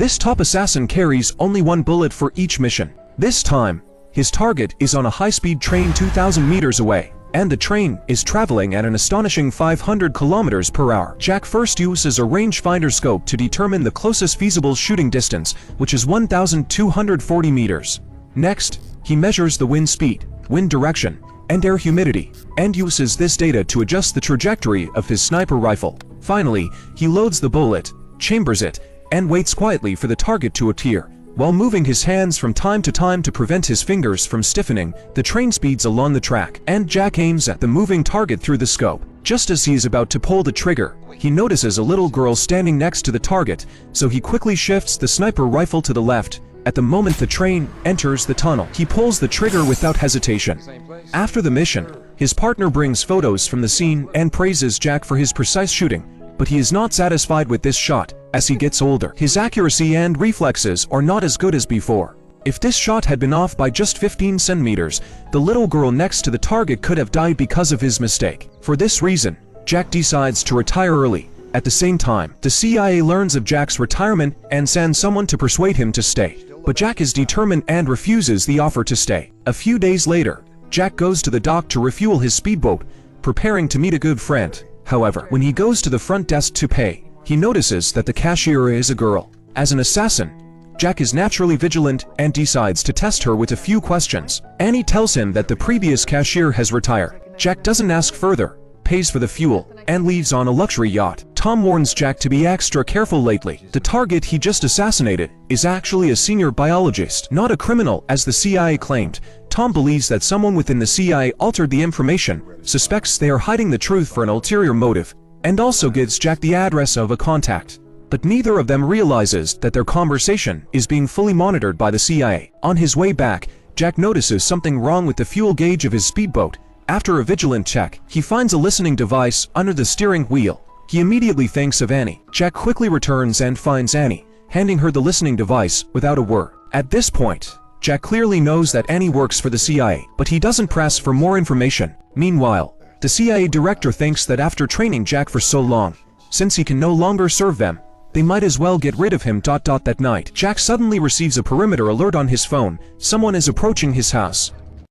This top assassin carries only one bullet for each mission. This time, his target is on a high-speed train 2,000 meters away, and the train is traveling at an astonishing 500 kilometers per hour. Jack first uses a rangefinder scope to determine the closest feasible shooting distance, which is 1,240 meters. Next, he measures the wind speed, wind direction, and air humidity, and uses this data to adjust the trajectory of his sniper rifle. Finally, he loads the bullet, chambers it, and waits quietly for the target to appear. While moving his hands from time to time to prevent his fingers from stiffening, the train speeds along the track, and Jack aims at the moving target through the scope. Just as he is about to pull the trigger, he notices a little girl standing next to the target, so he quickly shifts the sniper rifle to the left. At the moment the train enters the tunnel, he pulls the trigger without hesitation. After the mission, his partner brings photos from the scene and praises Jack for his precise shooting, but he is not satisfied with this shot. As he gets older, his accuracy and reflexes are not as good as before. If this shot had been off by just 15 centimeters, the little girl next to the target could have died because of his mistake. For this reason, Jack decides to retire early. At the same time, the CIA learns of Jack's retirement and sends someone to persuade him to stay. But Jack is determined and refuses the offer to stay. A few days later, Jack goes to the dock to refuel his speedboat, preparing to meet a good friend. However, when he goes to the front desk to pay, he notices that the cashier is a girl. As an assassin, Jack is naturally vigilant and decides to test her with a few questions. Annie tells him that the previous cashier has retired. Jack doesn't ask further, pays for the fuel, and leaves on a luxury yacht. Tom warns Jack to be extra careful lately. The target he just assassinated is actually a senior biologist, not a criminal as the CIA claimed. Tom believes that someone within the CIA altered the information, suspects they are hiding the truth for an ulterior motive, and also gives Jack the address of a contact. But neither of them realizes that their conversation is being fully monitored by the CIA. On his way back, Jack notices something wrong with the fuel gauge of his speedboat. After a vigilant check, he finds a listening device under the steering wheel. He immediately thinks of Annie. Jack quickly returns and finds Annie, handing her the listening device without a word. At this point, Jack clearly knows that Annie works for the CIA, but he doesn't press for more information. Meanwhile, the CIA director thinks that after training Jack for so long, since he can no longer serve them, they might as well get rid of him. That night, Jack suddenly receives a perimeter alert on his phone. Someone is approaching his house.